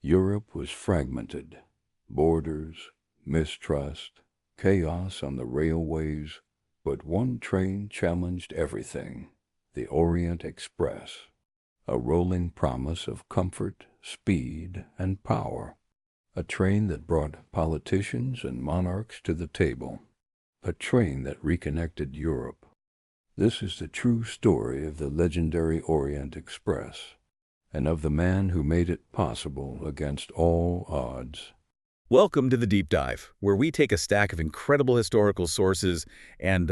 Europe was fragmented. Borders, mistrust, chaos on the railways, but one train challenged everything: the Orient Express, a rolling promise of comfort, speed, and power. A train that brought politicians and monarchs to the table. A train that reconnected Europe. This is the true story of the legendary Orient Express, and of the man who made it possible against all odds. Welcome to the Deep Dive, where we take a stack of incredible historical sources and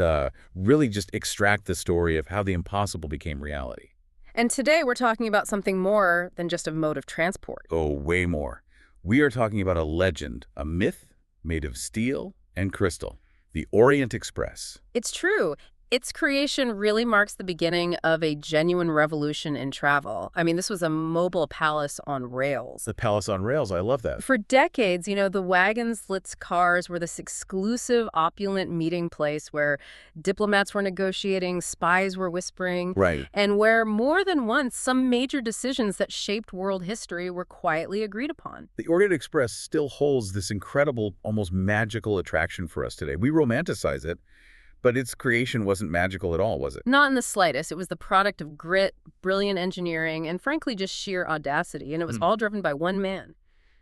really just extract the story of how the impossible became reality. And today we're talking about something more than just a mode of transport. Oh, way more. We are talking about a legend, a myth made of steel and crystal, the Orient Express. It's true. Its creation really marks the beginning of a genuine revolution in travel. I mean, this was a mobile palace on rails. The palace on rails, I love that. For decades, the wagon-slits cars were this exclusive, opulent meeting place where diplomats were negotiating, spies were whispering, Right. and where more than once some major decisions that shaped world history were quietly agreed upon. The Orient Express still holds this incredible, almost magical attraction for us today. We romanticize it, but its creation wasn't magical at all, was it? Not in the slightest. It was the product of grit, brilliant engineering, and frankly just sheer audacity, and it was all driven by one man,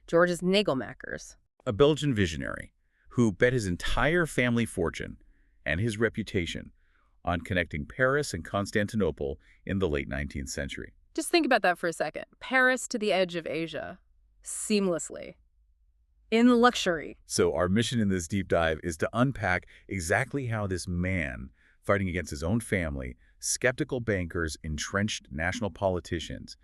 Georges Nagelmackers. A Belgian visionary who bet his entire family fortune and his reputation on connecting Paris and Constantinople in the late 19th century. Just think about that for a second. Paris to the edge of Asia, seamlessly. In luxury. So our mission in this deep dive is to unpack exactly how this man, fighting against his own family, skeptical bankers, entrenched national politicians,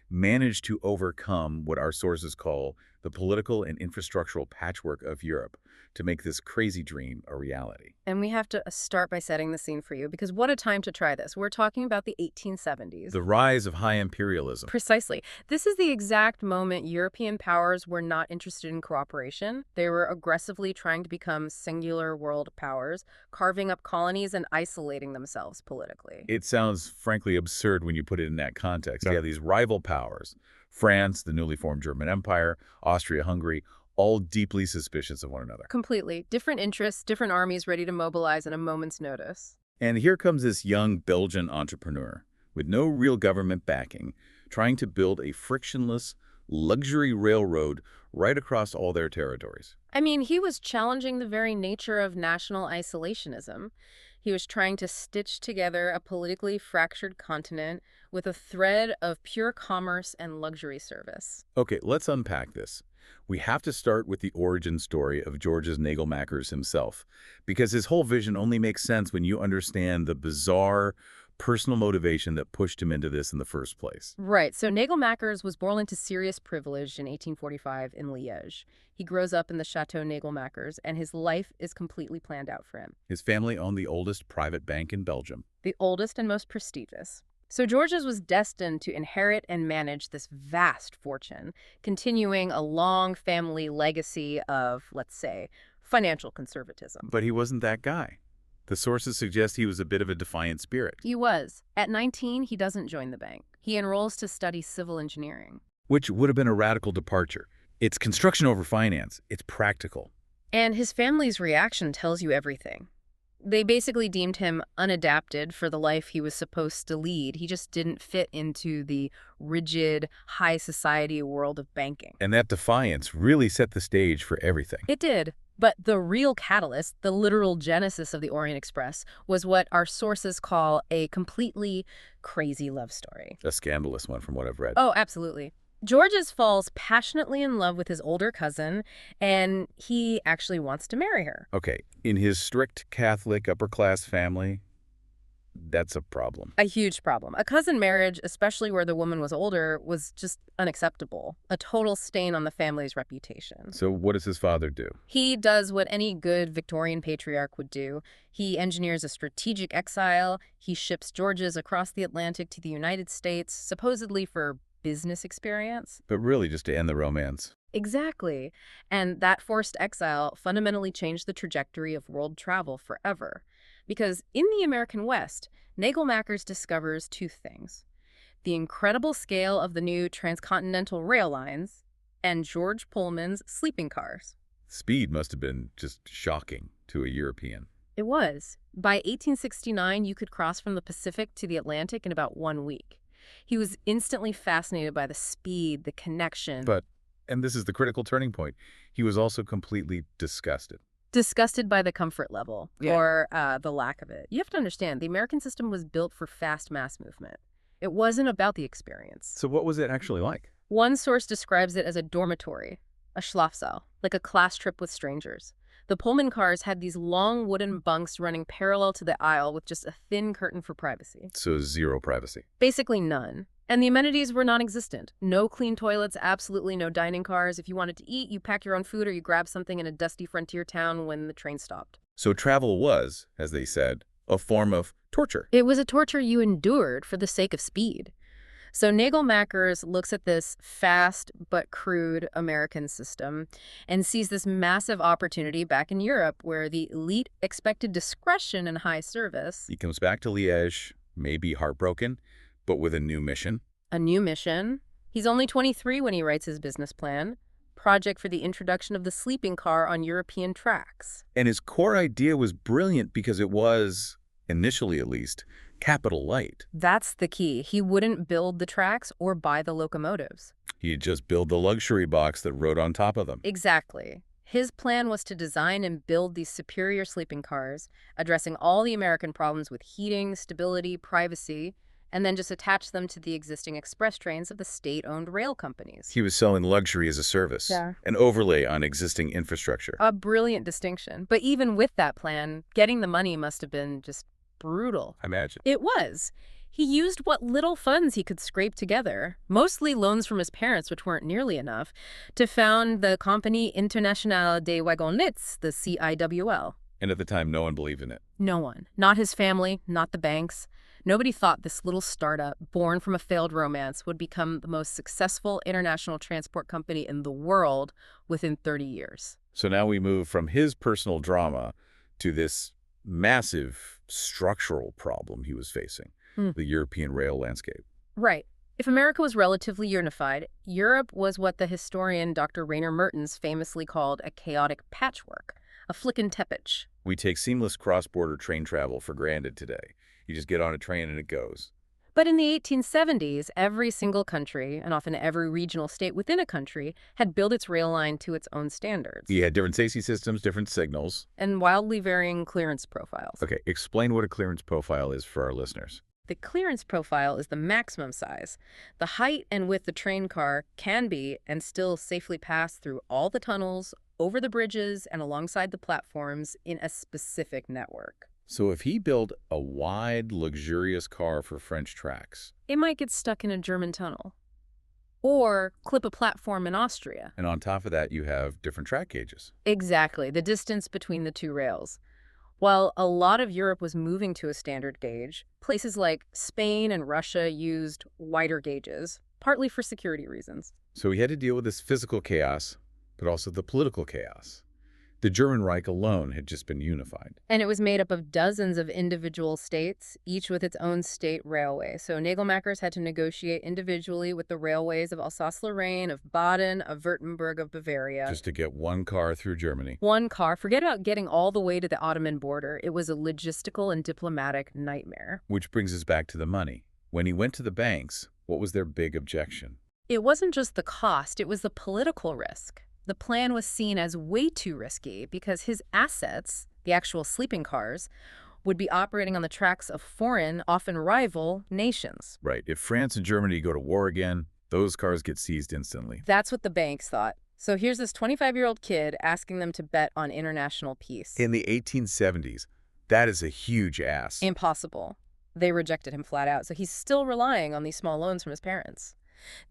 managed to overcome what our sources call the political and infrastructural patchwork of Europe to make this crazy dream a reality. And we have to start by setting the scene for you, because what a time to try this. We're talking about the 1870s. The rise of high imperialism. Precisely. This is the exact moment European powers were not interested in cooperation. They were aggressively trying to become singular world powers, carving up colonies and isolating themselves politically. It sounds frankly absurd when you put it in that context. Yeah. You have these rival powers, France, the newly formed German Empire, Austria-Hungary, all deeply suspicious of one another. Completely. Different interests, different armies ready to mobilize at a moment's notice. And here comes this young Belgian entrepreneur with no real government backing, trying to build a frictionless, luxury railroad right across all their territories. I mean, he was challenging the very nature of national isolationism. He was trying to stitch together a politically fractured continent with a thread of pure commerce and luxury service. Okay, let's unpack this. We have to start with the origin story of Georges Nagelmackers himself, because his whole vision only makes sense when you understand the bizarre personal motivation that pushed him into this in the first place. Right. So Nagelmackers was born into serious privilege in 1845 in Liège. He grows up in the Chateau Nagelmackers, and his life is completely planned out for him. His family owned the oldest private bank in Belgium. The oldest and most prestigious. So Georges was destined to inherit and manage this vast fortune, continuing a long family legacy of, let's say, financial conservatism. But he wasn't that guy. The sources suggest he was a bit of a defiant spirit. He was. At 19, he doesn't join the bank. He enrolls to study civil engineering. Which would have been a radical departure. It's construction over finance. It's practical. And his family's reaction tells you everything. They basically deemed him unadapted for the life he was supposed to lead. He just didn't fit into the rigid, high society world of banking. And that defiance really set the stage for everything. It did. But the real catalyst, the literal genesis of the Orient Express, was what our sources call a completely crazy love story. A scandalous one from what I've read. Oh, absolutely. Georges falls passionately in love with his older cousin, and he actually wants to marry her. Okay, in his strict Catholic upper-class family, that's a problem. A huge problem. A cousin marriage, especially where the woman was older, was just unacceptable. A total stain on the family's reputation. So what does his father do? He does what any good Victorian patriarch would do. He engineers a strategic exile. He ships Georges across the Atlantic to the United States, supposedly for business experience. But really just to end the romance. Exactly. And that forced exile fundamentally changed the trajectory of world travel forever. Because in the American West, Nagelmackers discovers two things: the incredible scale of the new transcontinental rail lines and George Pullman's sleeping cars. Speed must have been just shocking to a European. It was. By 1869, you could cross from the Pacific to the Atlantic in about 1 week. He was instantly fascinated by the speed, the connection. But, and this is the critical turning point, he was also completely disgusted. Disgusted by the comfort level, Yeah. or the lack of it. You have to understand, the American system was built for fast mass movement. It wasn't about the experience. So what was it actually like? One source describes it as a dormitory, a Schlafsaal, like a class trip with strangers. The Pullman cars had these long wooden bunks running parallel to the aisle with just a thin curtain for privacy. So zero privacy. Basically none. And the amenities were non-existent. No clean toilets, absolutely no dining cars. If you wanted to eat, you pack your own food or you grab something in a dusty frontier town when the train stopped. So travel was, as they said, a form of torture. It was a torture you endured for the sake of speed. So Nagelmackers looks at this fast but crude American system and sees this massive opportunity back in Europe where the elite expected discretion and high service. He comes back to Liège, maybe heartbroken, but with a new mission. A new mission. He's only 23 when he writes his business plan. Project for the introduction of the sleeping car on European tracks. And his core idea was brilliant because it was, initially at least, capital light. That's the key. He wouldn't build the tracks or buy the locomotives. He'd just build the luxury box that rode on top of them. Exactly. His plan was to design and build these superior sleeping cars, addressing all the American problems with heating, stability, privacy, and then just attach them to the existing express trains of the state-owned rail companies. He was selling luxury as a service, an overlay on existing infrastructure. A brilliant distinction. But even with that plan, getting the money must have been just brutal. I imagine. It was. He used what little funds he could scrape together, mostly loans from his parents, which weren't nearly enough, to found the Compagnie Internationale des Wagonnets, the CIWL. And at the time, no one believed in it. No one. Not his family, not the banks. Nobody thought this little startup, born from a failed romance, would become the most successful international transport company in the world within 30 years. So now we move from his personal drama to this massive structural problem he was facing, the European rail landscape. Right. If America was relatively unified, Europe was what the historian Dr. Rainer Mertens famously called a chaotic patchwork, a flickin' teppich. We take seamless cross-border train travel for granted today. You just get on a train and it goes. But in the 1870s, every single country, and often every regional state within a country, had built its rail line to its own standards. You had different safety systems, different signals. And wildly varying clearance profiles. Okay, explain what a clearance profile is for our listeners. The clearance profile is the maximum size. The height and width the train car can be and still safely pass through all the tunnels, over the bridges, and alongside the platforms in a specific network. So if he built a wide, luxurious car for French tracks, it might get stuck in a German tunnel. Or clip a platform in Austria. and on top of that you have different track gauges. Exactly, the distance between the two rails. While a lot of Europe was moving to a standard gauge, places like Spain and Russia used wider gauges, partly for security reasons. So he had to deal with this physical chaos, but also the political chaos. The German Reich alone had just been unified. And it was made up of dozens of individual states, each with its own state railway. So Nagelmackers had to negotiate individually with the railways of Alsace-Lorraine, of Baden, of Württemberg, of Bavaria. Just to get one car through Germany. One car. Forget about getting all the way to the Ottoman border. It was a logistical and diplomatic nightmare. Which brings us back to the money. When he went to the banks, what was their big objection? It wasn't just the cost, it was the political risk. The plan was seen as way too risky because his assets, the actual sleeping cars, would be operating on the tracks of foreign, often rival, nations. Right. If France and Germany go to war again, those cars get seized instantly. That's what the banks thought. So here's this 25-year-old kid asking them to bet on international peace. In the 1870s, that is a huge ask. Impossible. They rejected him flat out, so he's still relying on these small loans from his parents.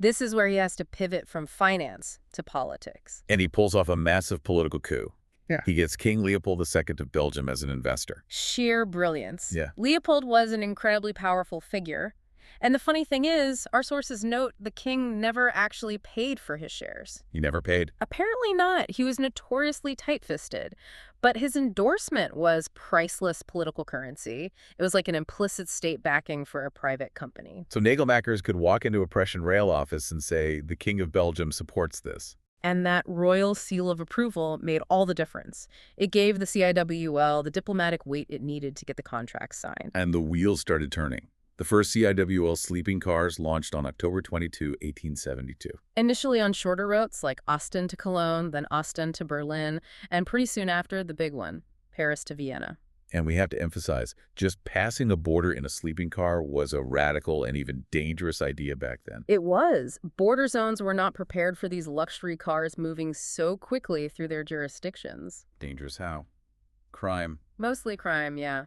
This is where he has to pivot from finance to politics. And he pulls off a massive political coup. Yeah. He gets King Leopold II of Belgium as an investor. Sheer brilliance. Yeah. Leopold was an incredibly powerful figure, And the funny thing is, our sources note the king never actually paid for his shares. He never paid. Apparently not. He was notoriously tight-fisted. But his endorsement was priceless political currency. It was like an implicit state backing for a private company. So Nagelmackers could walk into a Prussian rail office and say, the King of Belgium supports this. And that royal seal of approval made all the difference. It gave the CIWL the diplomatic weight it needed to get the contract signed. And the wheels started turning. The first CIWL sleeping cars launched on October 22, 1872. Initially on shorter routes like Ostend to Cologne, then Ostend to Berlin, and pretty soon after, the big one, Paris to Vienna. And we have to emphasize, just passing a border in a sleeping car was a radical and even dangerous idea back then. It was. Border zones were not prepared for these luxury cars moving so quickly through their jurisdictions. Dangerous how? Crime. Mostly crime, yeah.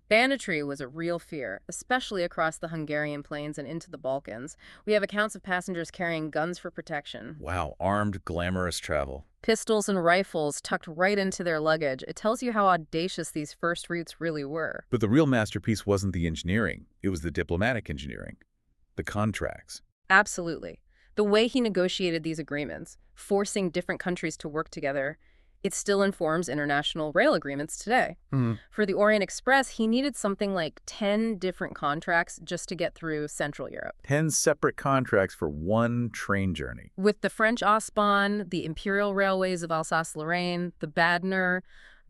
Banditry was a real fear, especially across the Hungarian plains and into the Balkans. We have accounts of passengers carrying guns for protection. Wow, armed, glamorous travel. Pistols and rifles tucked right into their luggage. It tells you how audacious these first routes really were. But the real masterpiece wasn't the engineering. It was the diplomatic engineering. The contracts. Absolutely. The way he negotiated these agreements, forcing different countries to work together, it still informs international rail agreements today. For the Orient Express, he needed something like 10 different contracts just to get through Central Europe. 10 separate contracts for one train journey. With the French Ostbahn, the Imperial Railways of Alsace-Lorraine, the Badner,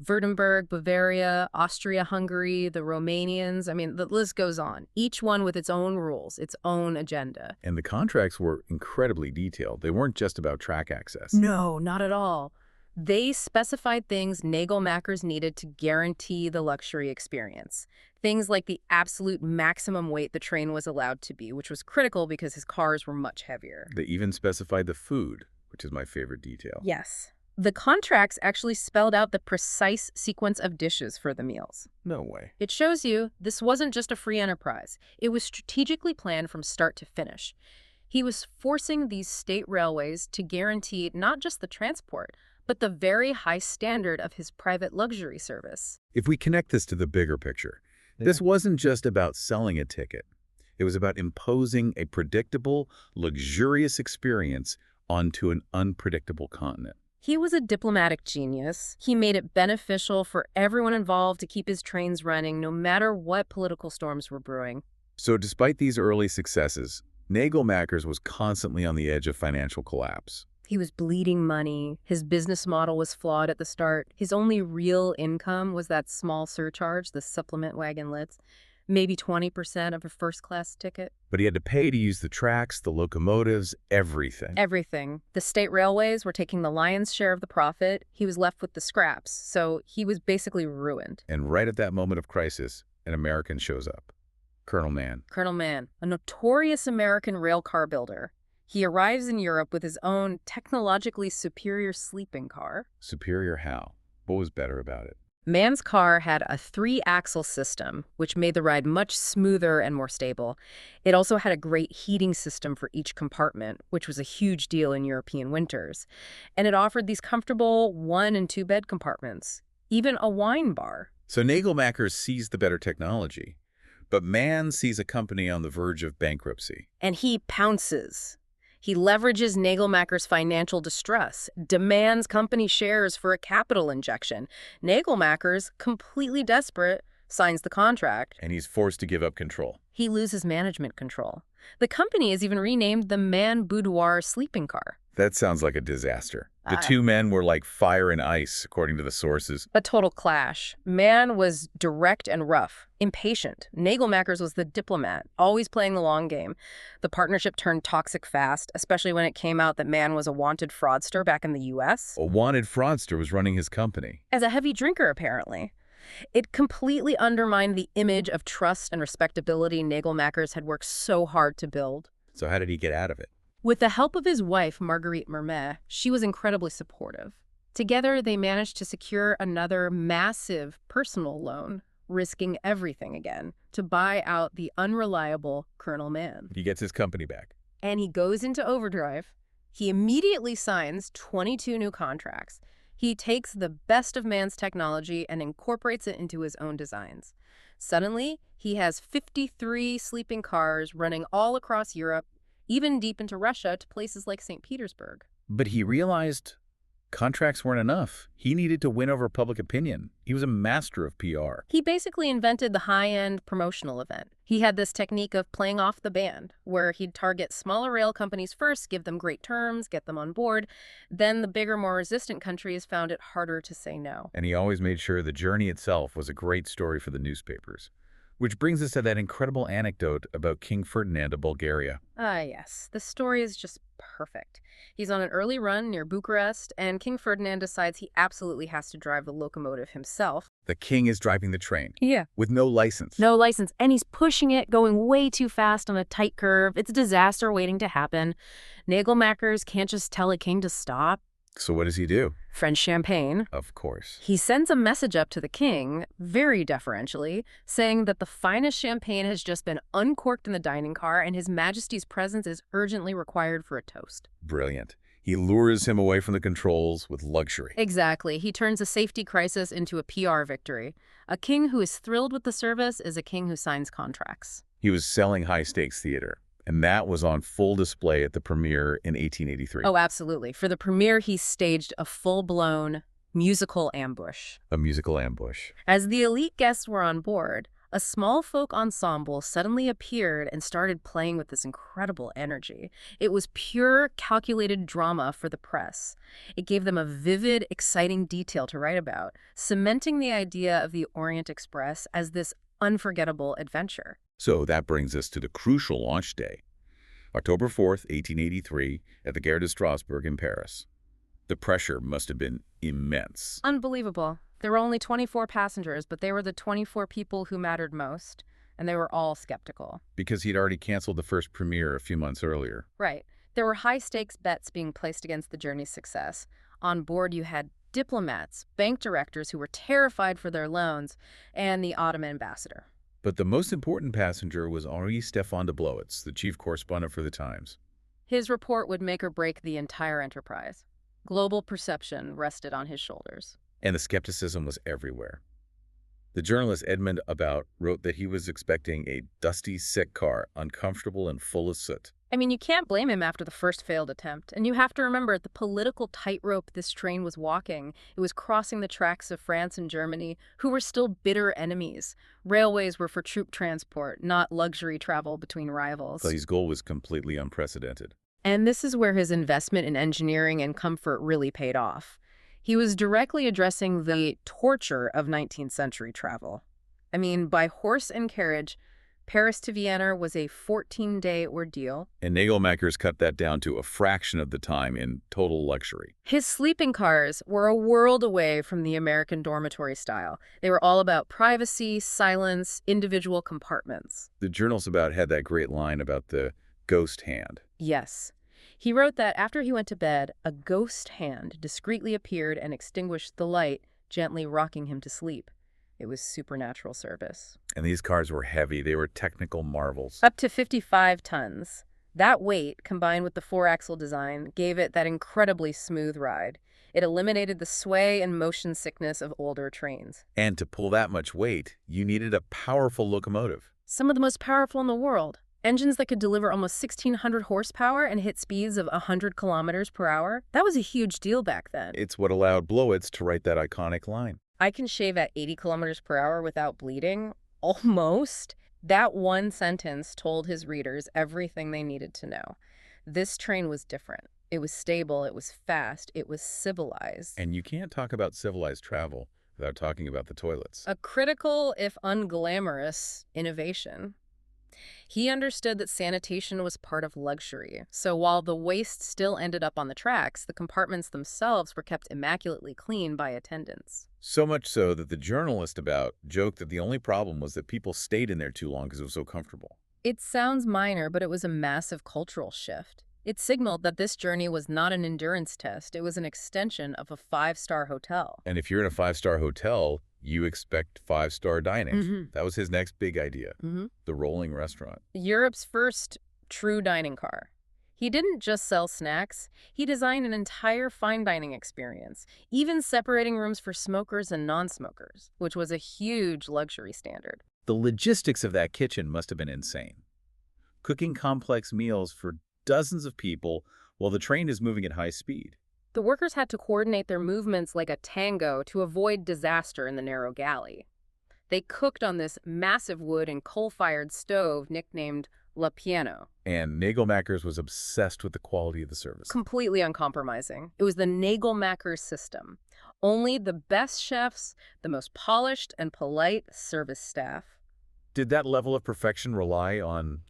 Württemberg, Bavaria, Austria-Hungary, the Romanians, I mean, the list goes on. Each one with its own rules, its own agenda. And the contracts were incredibly detailed. They weren't just about track access. No, not at all. They specified things Nagelmackers needed to guarantee the luxury experience. Things like the absolute maximum weight the train was allowed to be, which was critical because his cars were much heavier. They even specified the food, which is my favorite detail. Yes. The contracts actually spelled out the precise sequence of dishes for the meals. No way. It shows you this wasn't just a free enterprise. It was strategically planned from start to finish. He was forcing these state railways to guarantee not just the transport, but the very high standard of his private luxury service. If we connect this to the bigger picture, this wasn't just about selling a ticket. It was about imposing a predictable, luxurious experience onto an unpredictable continent. He was a diplomatic genius. He made it beneficial for everyone involved to keep his trains running, no matter what political storms were brewing. So despite these early successes, Nagelmackers was constantly on the edge of financial collapse. He was bleeding money. His business model was flawed at the start. His only real income was that small surcharge, the supplement wagon lits, maybe 20% of a first-class ticket. But he had to pay to use the tracks, the locomotives, everything. Everything. The state railways were taking the lion's share of the profit. He was left with the scraps, so he was basically ruined. And right at that moment of crisis, an American shows up. Colonel Mann. Colonel Mann, a notorious American rail car builder. He arrives in Europe with his own technologically superior sleeping car. Superior how? What was better about it? Mann's car had a 3-axle system, which made the ride much smoother and more stable. It also had a great heating system for each compartment, which was a huge deal in European winters. And it offered these comfortable 1- and 2-bed compartments, even a wine bar. So Nagelmackers sees the better technology, but Mann sees a company on the verge of bankruptcy. And he pounces. He leverages Nagelmackers' financial distress, demands company shares for a capital injection. Nagelmackers, completely desperate, signs the contract. And he's forced to give up control. He loses management control. The company is even renamed the Mann Boudoir sleeping car. That sounds like a disaster. The two men were like fire and ice, according to the sources. A total clash. Mann was direct and rough, impatient. Nagelmackers was the diplomat, always playing the long game. The partnership turned toxic fast, especially when it came out that Mann was a wanted fraudster back in the U.S. A wanted fraudster was running his company. As a heavy drinker, apparently. It completely undermined the image of trust and respectability Nagelmackers had worked so hard to build. So how did he get out of it? With the help of his wife, Marguerite Mermet, she was incredibly supportive. Together, they managed to secure another massive personal loan, risking everything again, to buy out the unreliable Colonel Mann. He gets his company back. And he goes into overdrive. He immediately signs 22 new contracts. He takes the best of Mann's technology and incorporates it into his own designs. Suddenly, he has 53 sleeping cars running all across Europe, even deep into Russia to places like St. Petersburg. But he realized contracts weren't enough. He needed to win over public opinion. He was a master of PR. He basically invented the high-end promotional event. He had this technique of playing off the band, where he'd target smaller rail companies first, give them great terms, get them on board. Then the bigger, more resistant countries found it harder to say no. And he always made sure the journey itself was a great story for the newspapers. Which brings us to that incredible anecdote about King Ferdinand of Bulgaria. Ah, yes. The story is just perfect. He's on an early run near Bucharest, and King Ferdinand decides he absolutely has to drive the locomotive himself. The king is driving the train. Yeah. With no license. No license, and he's pushing it, going way too fast on a tight curve. It's a disaster waiting to happen. Nagelmackers can't just tell a king to stop. So what does he do? French champagne. Of course. He sends a message up to the king, very deferentially, saying that the finest champagne has just been uncorked in the dining car and His Majesty's presence is urgently required for a toast. Brilliant. He lures him away from the controls with luxury. Exactly. He turns a safety crisis into a PR victory. A king who is thrilled with the service is a king who signs contracts. He was selling high-stakes theater, and that was on full display at the premiere in 1883. Oh, absolutely. For the premiere, he staged a full-blown musical ambush. A musical ambush. As the elite guests were on board, a small folk ensemble suddenly appeared and started playing with this incredible energy. It was pure, calculated drama for the press. It gave them a vivid, exciting detail to write about, cementing the idea of the Orient Express as this unforgettable adventure. So that brings us to the crucial launch day, October 4th, 1883, at the Gare de Strasbourg in Paris. The pressure must have been immense. Unbelievable. There were only 24 passengers, but they were the 24 people who mattered most, and they were all skeptical. Because he'd already canceled the first premiere a few months earlier. Right. There were high-stakes bets being placed against the journey's success. On board, you had diplomats, bank directors who were terrified for their loans, and the Ottoman ambassador. But the most important passenger was Henri Stéphane de Blowitz, the chief correspondent for the Times. His report would make or break the entire enterprise. Global perception rested on his shoulders. And the skepticism was everywhere. The journalist Edmund About wrote that he was expecting a dusty, sick car, uncomfortable and full of soot. I mean, you can't blame him after the first failed attempt. And you have to remember the political tightrope this train was walking. It was crossing the tracks of France and Germany, who were still bitter enemies. Railways were for troop transport, not luxury travel between rivals. So his goal was completely unprecedented. And this is where his investment in engineering and comfort really paid off. He was directly addressing the torture of 19th century travel. I mean, by horse and carriage, Paris to Vienna was a 14-day ordeal. And Nagelmackers cut that down to a fraction of the time in total luxury. His sleeping cars were a world away from the American dormitory style. They were all about privacy, silence, individual compartments. The journals About had that great line about the ghost hand. Yes. He wrote that after he went to bed, a ghost hand discreetly appeared and extinguished the light, gently rocking him to sleep. It was supernatural service. And these cars were heavy. They were technical marvels. Up to 55 tons. That weight, combined with the four-axle design, gave it that incredibly smooth ride. It eliminated the sway and motion sickness of older trains. And to pull that much weight, you needed a powerful locomotive. Some of the most powerful in the world. Engines that could deliver almost 1,600 horsepower and hit speeds of 100 kilometers per hour. That was a huge deal back then. It's what allowed Blowitz to write that iconic line. I can shave at 80 kilometers per hour without bleeding. Almost. That one sentence told his readers everything they needed to know. This train was different. It was stable, it was fast, it was civilized. And you can't talk about civilized travel without talking about the toilets. A critical, if unglamorous, innovation. He understood that sanitation was part of luxury, so while the waste still ended up on the tracks, the compartments themselves were kept immaculately clean by attendants. So much so that the journalist About joked that the only problem was that people stayed in there too long because it was so comfortable. It sounds minor, but it was a massive cultural shift. It signaled that this journey was not an endurance test, it was an extension of a five-star hotel. And if you're in a five-star hotel, you expect five-star dining. That was his next big idea, the rolling restaurant. Europe's first true dining car. He didn't just sell snacks, he designed an entire fine dining experience, even separating rooms for smokers and non-smokers, which was a huge luxury standard. The logistics of that kitchen must have been insane. Cooking complex meals for dozens of people while the train is moving at high speed. The workers had to coordinate their movements like a tango to avoid disaster in the narrow galley. They cooked on this massive wood and coal-fired stove nicknamed La Piano. And Nagelmackers was obsessed with the quality of the service. Completely uncompromising. It was the Nagelmackers system. Only the best chefs, the most polished and polite service staff. Did that level of perfection rely on,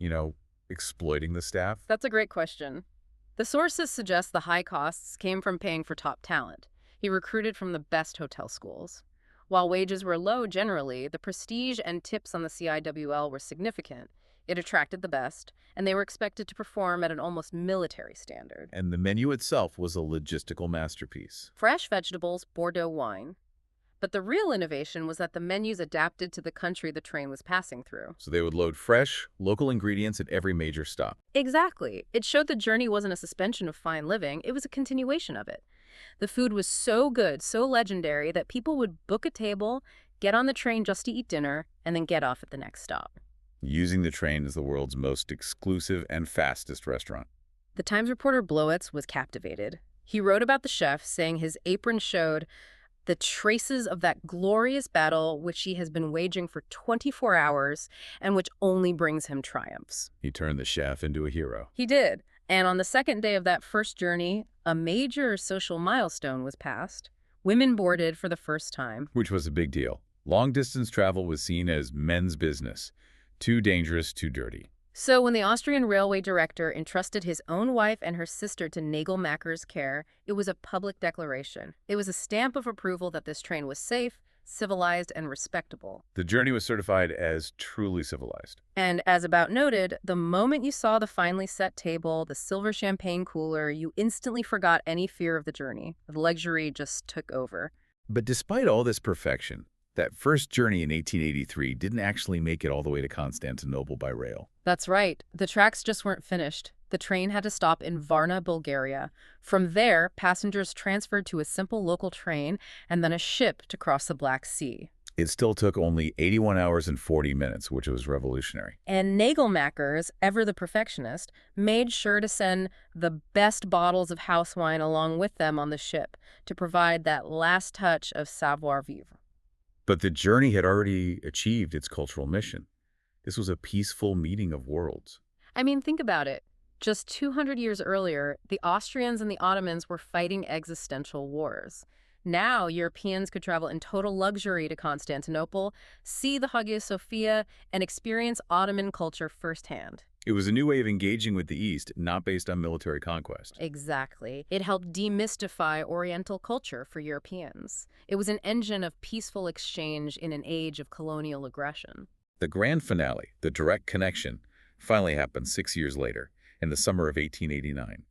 exploiting the staff? That's a great question. The sources suggest the high costs came from paying for top talent. He recruited from the best hotel schools. While wages were low generally, the prestige and tips on the CIWL were significant. It attracted the best, and they were expected to perform at an almost military standard. And the menu itself was a logistical masterpiece. Fresh vegetables, Bordeaux wine. But the real innovation was that the menus adapted to the country the train was passing through. So they would load fresh, local ingredients at every major stop. Exactly. It showed the journey wasn't a suspension of fine living, it was a continuation of it. The food was so good, so legendary, that people would book a table, get on the train just to eat dinner, and then get off at the next stop. Using the train as the world's most exclusive and fastest restaurant. The Times reporter Blowitz was captivated. He wrote about the chef, saying his apron showed the traces of that glorious battle which he has been waging for 24 hours and which only brings him triumphs. He turned the chef into a hero. He did. And on the second day of that first journey, a major social milestone was passed. Women boarded for the first time. Which was a big deal. Long-distance travel was seen as men's business. Too dangerous, too dirty. So when the Austrian railway director entrusted his own wife and her sister to Nagelmackers' care, it was a public declaration. It was a stamp of approval that this train was safe, civilized, and respectable. The journey was certified as truly civilized. And as about noted, the moment you saw the finely set table, the silver champagne cooler, you instantly forgot any fear of the journey. The luxury just took over. But despite all this perfection, that first journey in 1883 didn't actually make it all the way to Constantinople by rail. That's right. The tracks just weren't finished. The train had to stop in Varna, Bulgaria. From there, passengers transferred to a simple local train and then a ship to cross the Black Sea. It still took only 81 hours and 40 minutes, which was revolutionary. And Nagelmackers, ever the perfectionist, made sure to send the best bottles of house wine along with them on the ship to provide that last touch of savoir-vivre. But the journey had already achieved its cultural mission. This was a peaceful meeting of worlds. I mean, think about it. Just 200 years earlier, the Austrians and the Ottomans were fighting existential wars. Now, Europeans could travel in total luxury to Constantinople, see the Hagia Sophia, and experience Ottoman culture firsthand. It was a new way of engaging with the East, not based on military conquest. Exactly. It helped demystify Oriental culture for Europeans. It was an engine of peaceful exchange in an age of colonial aggression. The grand finale, the direct connection, finally happened 6 years later, in the summer of 1889.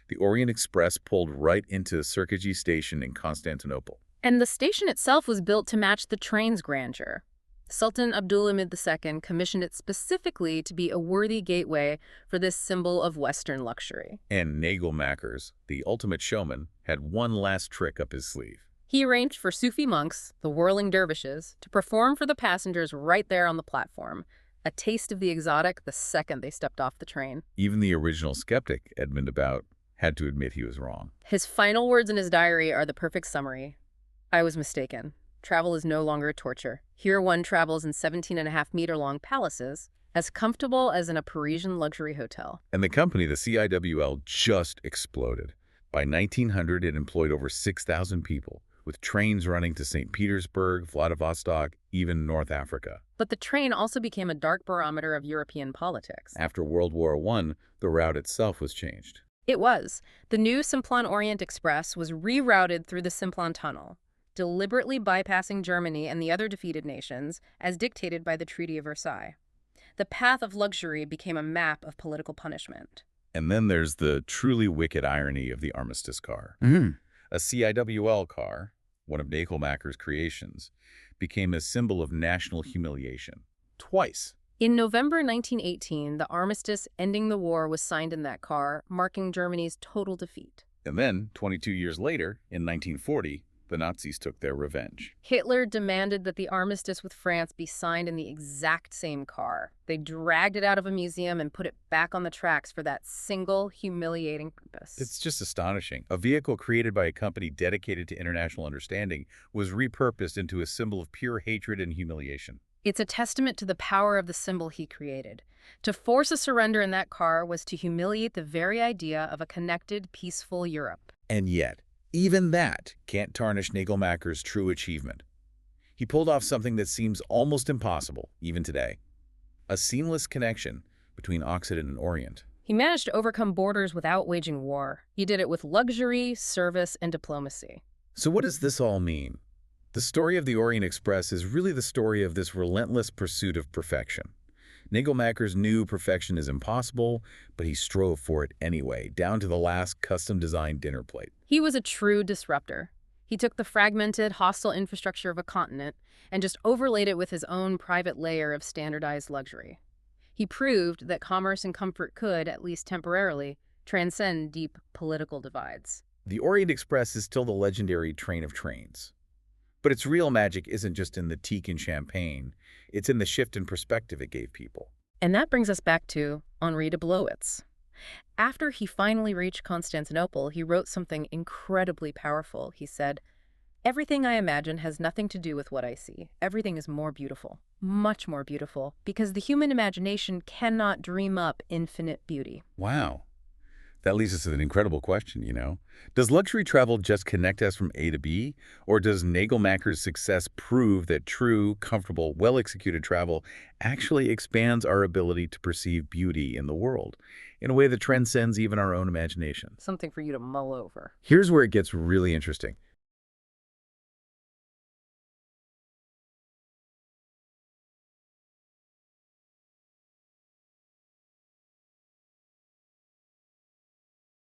The Orient Express pulled right into Sirkeci Station in Constantinople. And the station itself was built to match the train's grandeur. Sultan Abdulhamid II commissioned it specifically to be a worthy gateway for this symbol of Western luxury. And Nagelmackers, the ultimate showman, had one last trick up his sleeve. He arranged for Sufi monks, the whirling dervishes, to perform for the passengers right there on the platform, a taste of the exotic the second they stepped off the train. Even the original skeptic, Edmund About, had to admit he was wrong. His final words in his diary are the perfect summary. I was mistaken. Travel is no longer a torture. Here one travels in 17.5-meter-long palaces, as comfortable as in a Parisian luxury hotel. And the company, the CIWL, just exploded. By 1900, it employed over 6,000 people, with trains running to St. Petersburg, Vladivostok, even North Africa. But the train also became a dark barometer of European politics. After World War I, the route itself was changed. It was. The new Simplon Orient Express was rerouted through the Simplon Tunnel, deliberately bypassing Germany and the other defeated nations, as dictated by the Treaty of Versailles. The path of luxury became a map of political punishment. And then there's the truly wicked irony of the armistice car. A CIWL car, one of Nagelmackers' creations, became a symbol of national humiliation. Twice. In November 1918, the armistice ending the war was signed in that car, marking Germany's total defeat. And then, 22 years later, in 1940, the Nazis took their revenge. Hitler demanded that the armistice with France be signed in the exact same car. They dragged it out of a museum and put it back on the tracks for that single humiliating purpose. It's just astonishing. A vehicle created by a company dedicated to international understanding was repurposed into a symbol of pure hatred and humiliation. It's a testament to the power of the symbol he created. To force a surrender in that car was to humiliate the very idea of a connected, peaceful Europe. And yet, even that can't tarnish Nagelmackers' true achievement. He pulled off something that seems almost impossible, even today. A seamless connection between Occident and Orient. He managed to overcome borders without waging war. He did it with luxury, service, and diplomacy. So what does this all mean? The story of the Orient Express is really the story of this relentless pursuit of perfection. Nagelmackers knew perfection is impossible, but he strove for it anyway, down to the last custom-designed dinner plate. He was a true disruptor. He took the fragmented, hostile infrastructure of a continent and just overlaid it with his own private layer of standardized luxury. He proved that commerce and comfort could, at least temporarily, transcend deep political divides. The Orient Express is still the legendary train of trains. But its real magic isn't just in the teak and champagne. It's in the shift in perspective it gave people. And that brings us back to Henri de Blowitz. After he finally reached Constantinople, he wrote something incredibly powerful. He said, "Everything I imagine has nothing to do with what I see. Everything is more beautiful, much more beautiful, because the human imagination cannot dream up infinite beauty." Wow. That leads us to an incredible question, you know. Does luxury travel just connect us from A to B? Or does Nagelmackers' success prove that true, comfortable, well-executed travel actually expands our ability to perceive beauty in the world in a way that transcends even our own imagination? Something for you to mull over. Here's where it gets really interesting.